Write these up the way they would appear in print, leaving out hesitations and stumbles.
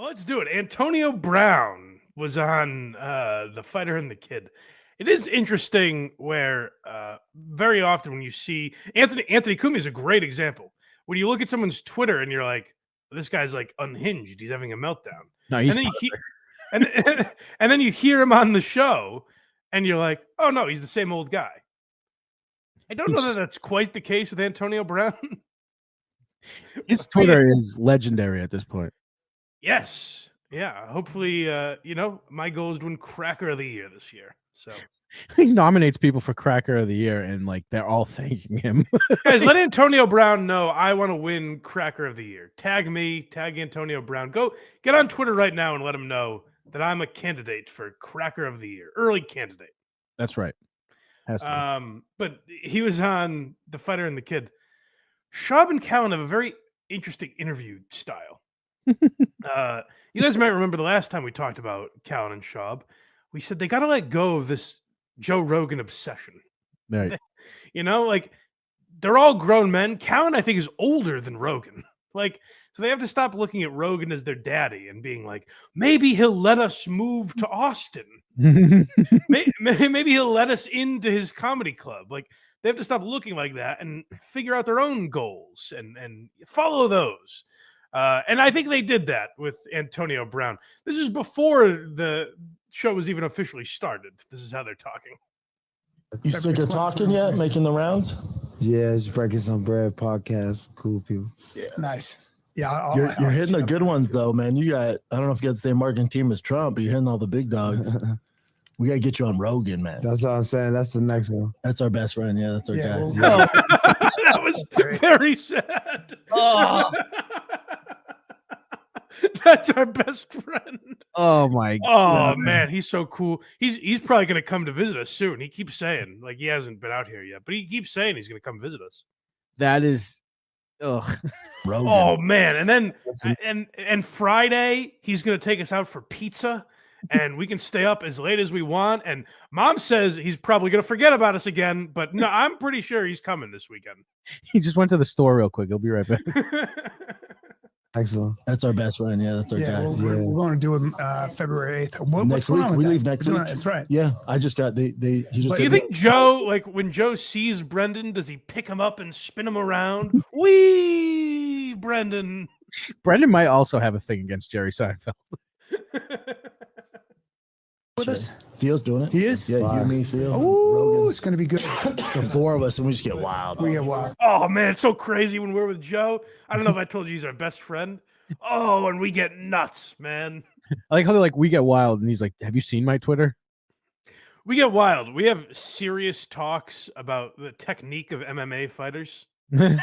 Let's do it. Antonio Brown was on The Fighter and the Kid. It is interesting where very often when you see Anthony Cumia is a great example. When you look at someone's Twitter and you're like, this guy's like unhinged. He's having a meltdown. No, he's and then perfect. and then you hear him on the show and you're like, oh no, he's the same old guy. I don't know that that's quite the case with Antonio Brown. His Twitter is legendary at this point. Yes. Yeah. Hopefully, my goal is to win Cracker of the Year this year. So He nominates people for Cracker of the Year, and like they're all thanking him. guys, let Antonio Brown know I want to win Cracker of the Year. Tag me, tag Antonio Brown. Go get on Twitter right now and let him know that I'm a candidate for Cracker of the Year, early candidate. That's right. But he was on The Fighter and the Kid. Schaub and Callen have a very interesting interview style. You guys might remember the last time we talked about Callen and Schaub. We said they got to let go of this Joe Rogan obsession. Right. Like they're all grown men. Callen, I think, is older than Rogan. So they have to stop looking at Rogan as their daddy and being like, maybe he'll let us move to Austin. Maybe he'll let us into his comedy club. Like they have to stop looking like that and figure out their own goals and follow those. And I think they did that with Antonio Brown. This is before the show was even officially started. This is how they're talking. You sick of talking yet? Making the rounds? Yeah, it's Breaking Some Bread podcast. Cool people. Yeah. Nice. Yeah. You're hitting the good ones, though, man. I don't know if you got the same marketing team as Trump, but you're hitting all the big dogs. We got to get you on Rogan, man. That's what I'm saying. That's the next one. That's our best friend. Yeah, that's our guy. Well, That was very sad. Oh. That's our best friend. Oh my God. Oh man, he's so cool. He's probably gonna come to visit us soon. He keeps saying, like, he hasn't been out here yet, but he keeps saying he's gonna come visit us. That is Rogan. Oh man, and then and Friday he's gonna take us out for pizza, and we can stay up as late as we want. And Mom says he's probably gonna forget about us again, but no, I'm pretty sure he's coming this weekend. He just went to the store real quick. He'll be right back. excellent. That's our best friend. Yeah, that's our guy. We're going to do it February 8th. Next week. We leave next week. That's right. Yeah, I just got he just. Do you think Joe, like when Joe sees Brendan, does he pick him up and spin him around? Wee, Brendan. Brendan might also have a thing against Jerry Seinfeld. With us? Theo's doing it. He is? Yeah, you, me, Theo. Oh, it's going to be good. The four of us, and we just get wild. We get wild. Oh man, it's so crazy when we're with Joe. I don't know if I told you he's our best friend. Oh, and we get nuts, man. I like how they're like, we get wild, and he's like, have you seen my Twitter? We get wild. We have serious talks about the technique of MMA fighters. And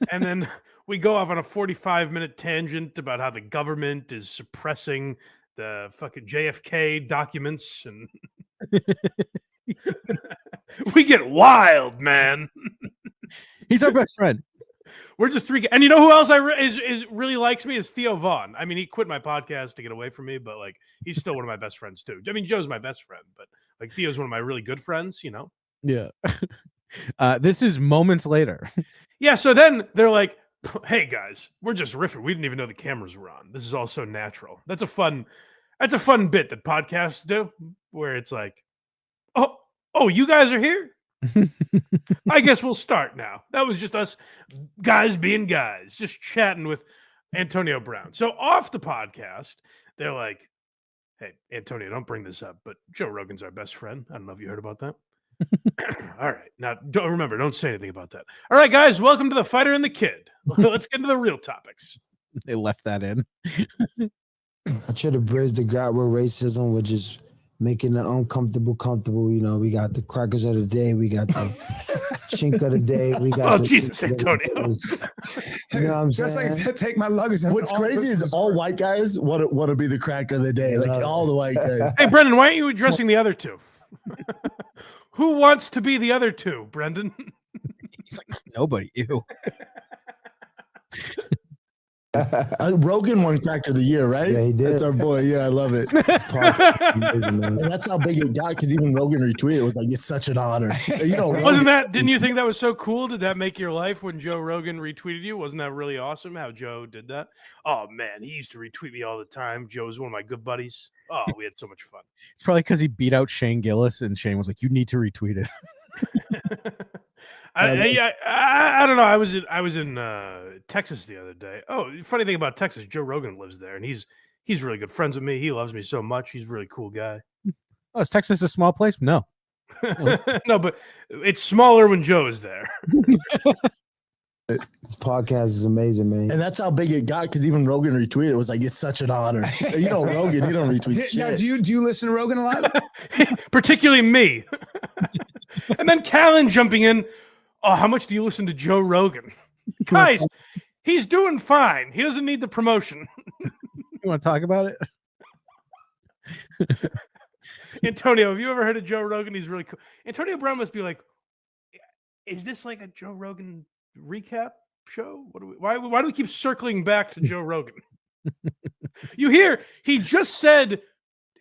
then we go off on a 45-minute tangent about how the government is suppressing the fucking JFK documents, and we get wild, man. He's our best friend. We're just three, and you know who else is really likes me is Theo Vaughn. I mean, he quit my podcast to get away from me, but like he's still one of my best friends too. I mean, Joe's my best friend, but like Theo's one of my really good friends. Yeah. This is moments later. Yeah. So then they're like, "Hey guys, we're just riffing. We didn't even know the cameras were on. This is all so natural." That's a fun bit that podcasts do, where it's like, "Oh, you guys are here? I guess we'll start now." That was just us guys being guys, just chatting with Antonio Brown. So off the podcast, they're like, "Hey, Antonio, don't bring this up, but Joe Rogan's our best friend. I don't know if you heard about that." All right. Now, don't say anything about that. All right, guys, welcome to The Fighter and the Kid. Let's get into the real topics. They left that in. I try to bridge the gap with racism, which is making the uncomfortable comfortable. We got the crackers of the day. We got the chink of the day. We got Jesus, Antonio. You know what I'm Just saying? like take my luggage. What's crazy is all white guys want to be the crack of the day. Like all the white guys. Hey, Brendan, why aren't you addressing the other two? Who wants to be the other two, Brendan? He's like, nobody. Ew. Rogan won Cracker of the Year, right? Yeah, he did. That's our boy. Yeah, I love it. Amazing, man. And that's how big it got because even Rogan retweeted. It was like, it's such an honor. You know, Wasn't that? Didn't you think that was so cool? Did that make your life when Joe Rogan retweeted you? Wasn't that really awesome how Joe did that? Oh man, he used to retweet me all the time. Joe was one of my good buddies. Oh, we had so much fun. It's probably because he beat out Shane Gillis, and Shane was like, "You need to retweet it." I don't know. I was in Texas the other day. Oh, funny thing about Texas, Joe Rogan lives there, and he's really good friends with me. He loves me so much. He's a really cool guy. Oh, is Texas a small place? No. No, but it's smaller when Joe is there. This podcast is amazing, man. And that's how big it got because even Rogan retweeted. It was like, it's such an honor. You know, Rogan, you don't retweet Now, shit. do you listen to Rogan a lot? Particularly me. And then Callen jumping in. Oh, how much do you listen to Joe Rogan? Guys, he's doing fine. He doesn't need the promotion. You want to talk about it? Antonio, have you ever heard of Joe Rogan? He's really cool. Antonio Brown must be like, is this like a Joe Rogan recap show? Why do we keep circling back to Joe Rogan? You hear he just said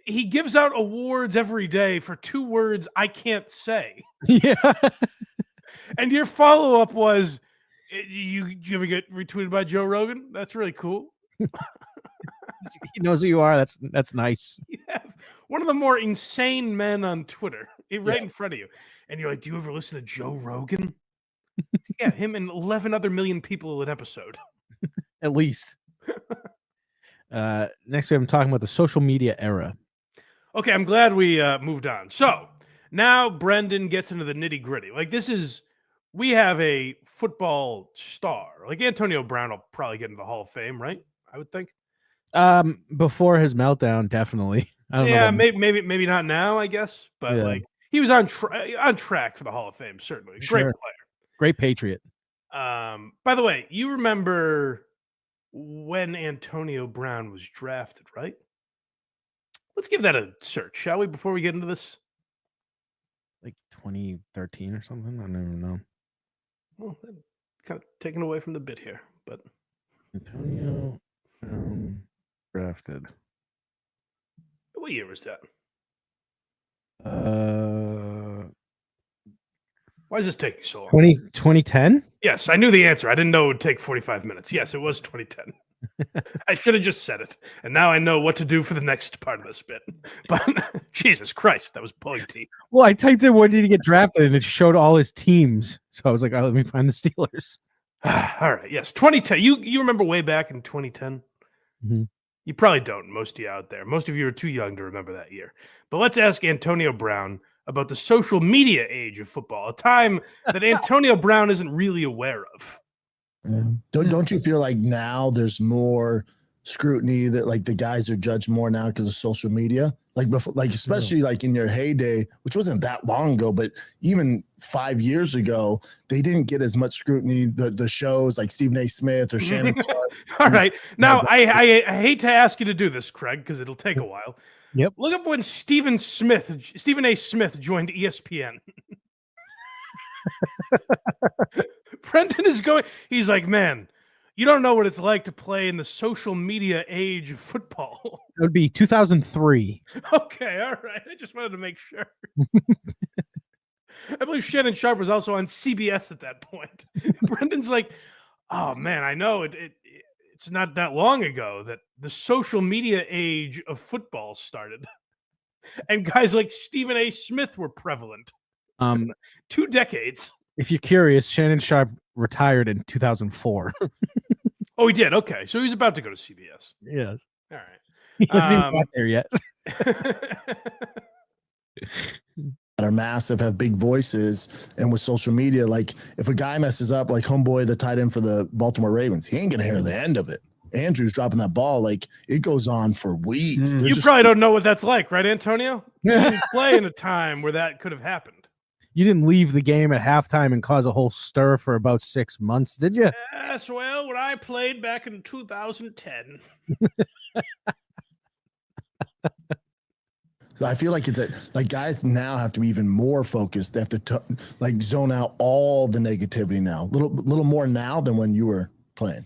he gives out awards every day for 2 words I can't say. Yeah. And your follow-up was, did you ever get retweeted by Joe Rogan? That's really cool. He knows who you are. That's nice. You have one of the more insane men on Twitter right in front of you. And you're like, do you ever listen to Joe Rogan? Yeah, him and 11 other million people an episode. At least. Next, we have him talking about the social media era. Okay, I'm glad we moved on. So now Brendan gets into the nitty gritty. Like we have a football star. Like Antonio Brown will probably get into the Hall of Fame, right? I would think. Before his meltdown, definitely. I don't know. Yeah, maybe not now, I guess. But like he was on track for the Hall of Fame, certainly. Great player. Great Patriot. By the way, you remember when Antonio Brown was drafted, right? Let's give that a search, shall we, before we get into this? Like 2013 or something. I don't even know. Well, kind of taken away from the bit here, but Antonio Brown drafted. What year was that? Why is this taking so long? 2010? Yes, I knew the answer. I didn't know it would take 45 minutes. Yes, it was 2010. I should have just said it. And now I know what to do for the next part of this bit. But Jesus Christ, that was pulling teeth. Well, I typed in when did he get drafted and it showed all his teams. So I was like, oh, let me find the Steelers. All right. Yes. 2010. You remember way back in 2010? Mm-hmm. You probably don't, most of you out there. Most of you are too young to remember that year. But let's ask Antonio Brown about the social media age of football, a time that Antonio Brown isn't really aware of. Yeah. Don't you feel like now there's more scrutiny that like the guys are judged more now because of social media? Like before, like especially like in your heyday, which wasn't that long ago, but even 5 years ago, they didn't get as much scrutiny. The shows like Stephen A. Smith or Shannon Sharp. All right. Now I hate to ask you to do this, Craig, because it'll take a while. Yep. Look up when Stephen A. Smith joined ESPN. Brendan is going. He's like, man, you don't know what it's like to play in the social media age of football. It would be 2003. Okay, all right. I just wanted to make sure. I believe Shannon Sharp was also on CBS at that point. Brendan's like, oh man, I know it's not that long ago that the social media age of football started, and guys like Stephen A. Smith were prevalent. 2 decades. If you're curious, Shannon Sharp retired in 2004. Oh, he did. Okay, so he's about to go to CBS. Yes. All right. He hasn't even got there yet. That are massive, have big voices, and with social media, like if a guy messes up, like homeboy, the tight end for the Baltimore Ravens, he ain't gonna hear the end of it. Andrew's dropping that ball, like it goes on for weeks. You probably don't know what that's like, right, Antonio? You didn't play in a time where that could have happened. You didn't leave the game at halftime and cause a whole stir for about 6 months, did you? Yes, well, when I played back in 2010. So I feel like it's like guys now have to be even more focused. They have to like zone out all the negativity now, little more now than when you were playing.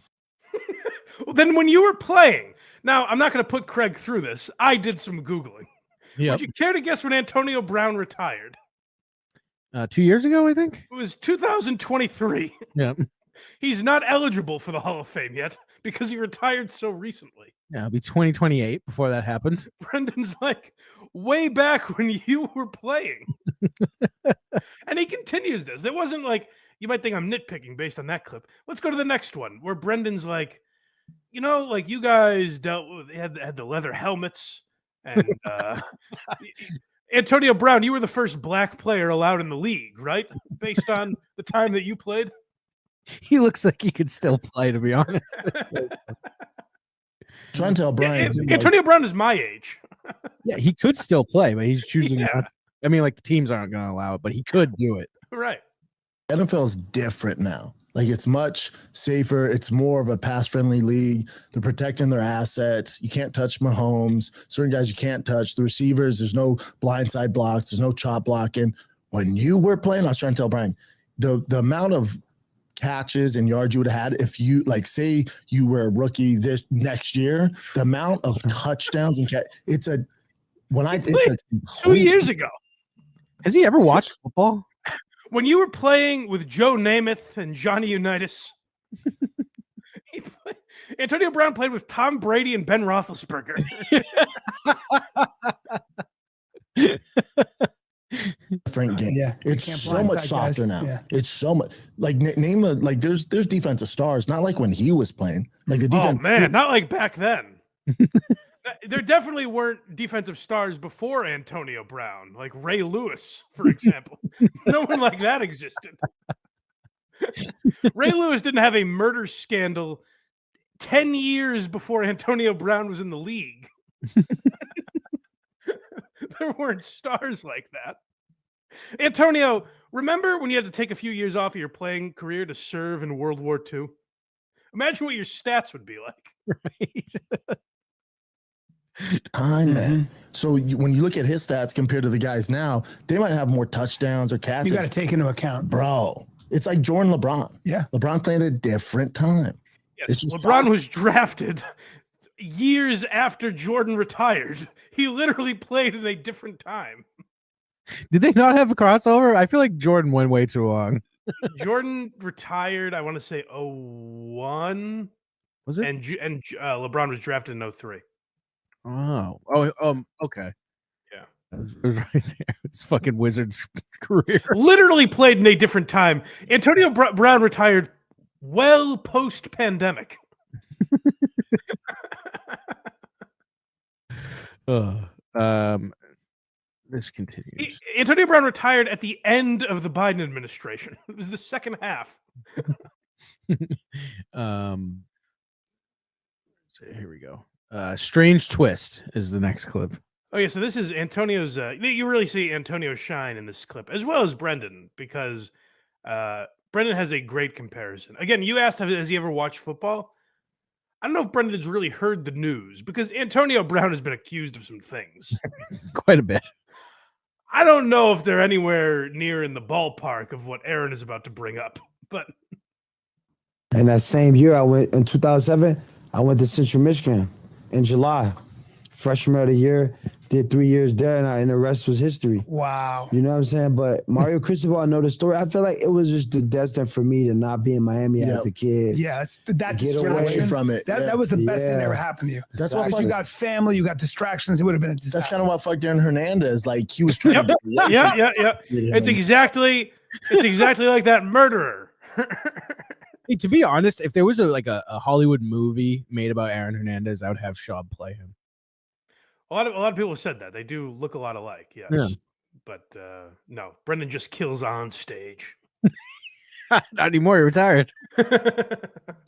Well, then when you were playing, now I'm not going to put Craig through this. I did some Googling. Yeah. Would you care to guess when Antonio Brown retired? 2 years ago, I think. It was 2023. Yeah. He's not eligible for the Hall of Fame yet because he retired so recently. Yeah, it'll be 2028 before that happens. Brendan's like, way back when you were playing. And he continues this. It wasn't like, you might think I'm nitpicking based on that clip. Let's go to the next one where Brendan's like, you know, like you guys dealt with, had the leather helmets. And Antonio Brown, you were the first black player allowed in the league, right? Based on the time that you played. He looks like he could still play, to be honest. Trying to tell Bryan. too, like, Antonio Brown is my age. Yeah, he could still play, but he's choosing Yeah. not to. I mean, like the teams aren't going to allow it, but he could do it. Right. NFL is different now. Like it's much safer. It's more of a pass-friendly league. They're protecting their assets. You can't touch Mahomes. Certain guys you can't touch. The receivers, there's no blindside blocks. There's no chop blocking. When you were playing, I was trying to tell Bryan, the amount of catches and yards you would have had if you, like, say you were a rookie this next year, the amount of touchdowns and it's a when I did 2 years ago. Has he ever watched football? When you were playing with Joe Namath and Johnny Unitas, Antonio Brown played with Tom Brady and Ben Roethlisberger. different game. Yeah, you It's can't so much blindside softer guys. now. Yeah. It's so much like name a like there's defensive stars, not like when he was playing. Like the Oh defense. man, not like back then. There definitely weren't defensive stars before Antonio Brown, like Ray Lewis, for example. No one like that existed. Ray Lewis didn't have a murder scandal 10 years before Antonio Brown was in the league. There weren't stars like that. Antonio, remember when you had to take a few years off of your playing career to serve in World War II? Imagine what your stats would be like. Right. Time, man. So when you look at his stats compared to the guys now, they might have more touchdowns or catches. You got to take into account. Bro, it's like Jordan LeBron. Yeah. LeBron played at a different time. Yes, It's just LeBron was drafted years after Jordan retired. He literally played in a different time. Did they not have a crossover? I feel like Jordan went way too long. Jordan retired, I want to say 01, Was it? and LeBron was drafted in 03. Okay. Yeah. It was right there. It's fucking Wizards' career. Literally played in a different time. Antonio Brown retired well post-pandemic. This continues. Antonio Brown retired at the end of the Biden administration. It was the second half. So here we go. Strange Twist is the next clip. Oh yeah, so this is Antonio's. You really see Antonio shine in this clip, as well as Brendan, because Brendan has a great comparison. Again, you asked, has he ever watched football? I don't know if Brendan's really heard the news, because Antonio Brown has been accused of some things. Quite a bit. I don't know if they're anywhere near in the ballpark of what Aaron is about to bring up, but And that same year, I went in 2007. I went to Central Michigan in July, freshman of the year. Did 3 years there, and the rest was history. Wow. You know what I'm saying? But Mario Cristobal, I know the story. I feel like it was just the destined for me to not be in Miami as a kid. Yeah, it's that Get Get away distraction. from it. That, Yeah. that was the best thing that Yeah. ever happened to you. That's what Because you got family, you got distractions. It would have been a disaster. That's kind of what fucked Aaron Hernandez. Like he was trying Yep. to get away from yeah. it. It's exactly like that murderer. Hey, to be honest, if there was a Hollywood movie made about Aaron Hernandez, I would have Schaub play him. A lot of people have said that they do look a lot alike. Yes, Yeah. but no, Brendan just kills on stage. Not anymore. He retired. A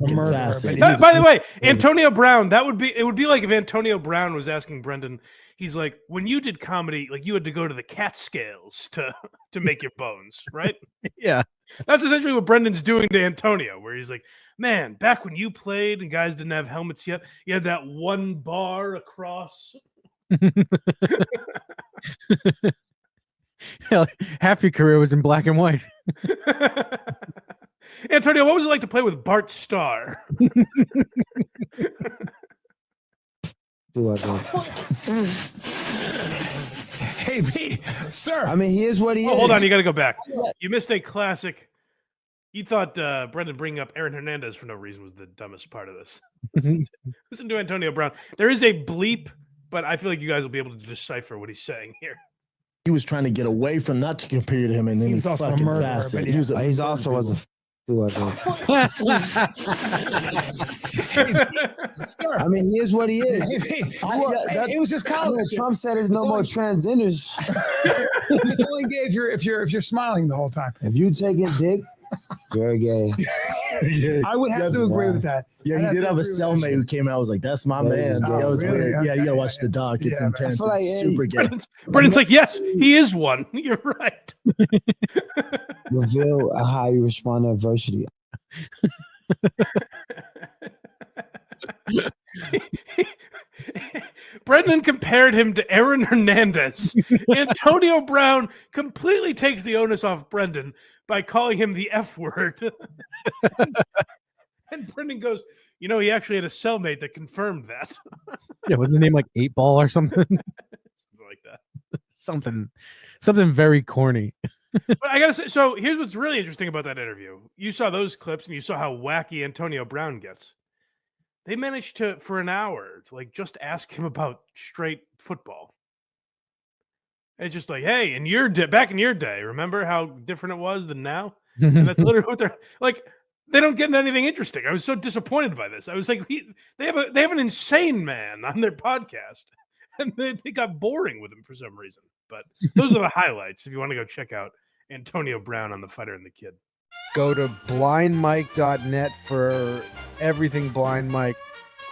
murderer, Fascinating. but By the way, Antonio Brown, it would be like if Antonio Brown was asking Brendan, he's like, when you did comedy, like you had to go to the Catskills to make your bones, right? Yeah. That's essentially what Brendan's doing to Antonio, where he's like, man, back when you played and guys didn't have helmets yet, you had that one bar across. Hell, half your career was in black and white. Antonio, what was it like to play with Bart Starr? Do I go? Hey, B, sir. I mean, he is what he is. Oh, hold on, you got to go back. You missed a classic. You thought Brendan bringing up Aaron Hernandez for no reason was the dumbest part of this. Listen to Antonio Brown. There is a bleep, but I feel like you guys will be able to decipher what he's saying here. He was trying to get away from not to compare to him, and then He was also a fucking murderer, fast but it. yeah. He was He's also was a. Do I go? Sir. I mean, he is what he is. Hey, B, that- it was just I mean, college. Trump said there's no more transgenders. It's only gay if you're smiling the whole time. If you taking dick, you're gay. Yeah, I would have to agree Yeah. with that. yeah, I'd he have did to have a agree with that cellmate shit. who came out. I was like, "That's my Yeah, man." oh, That was really? weird. Yeah, you gotta Okay, watch the doc. It's Yeah, man. intense. I feel like, It's hey, super gay. Brendan's like, yes, he is one. You're right. reveal how you respond to adversity. Brendan compared him to Aaron Hernandez. Antonio Brown completely takes the onus off Brendan by calling him the F word. And Brendan goes, you know, he actually had a cellmate that confirmed that. Yeah, was his name like 8 Ball or something? Something like that. something very corny. But I gotta say, so here's what's really interesting about that interview. You saw those clips and you saw how wacky Antonio Brown gets. They managed to, for an hour, to like just ask him about straight football. It's just like, hey, in your back in your day, remember how different it was than now? And that's literally what they're like. They don't get into anything interesting. I was so disappointed by this. I was like, they have an insane man on their podcast, and they got boring with him for some reason. But those are the highlights. If you want to go check out Antonio Brown on The Fighter and the Kid. Go to blindmike.net for everything Blind Mike.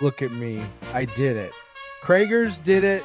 Look at me. I did it. Kragers did it.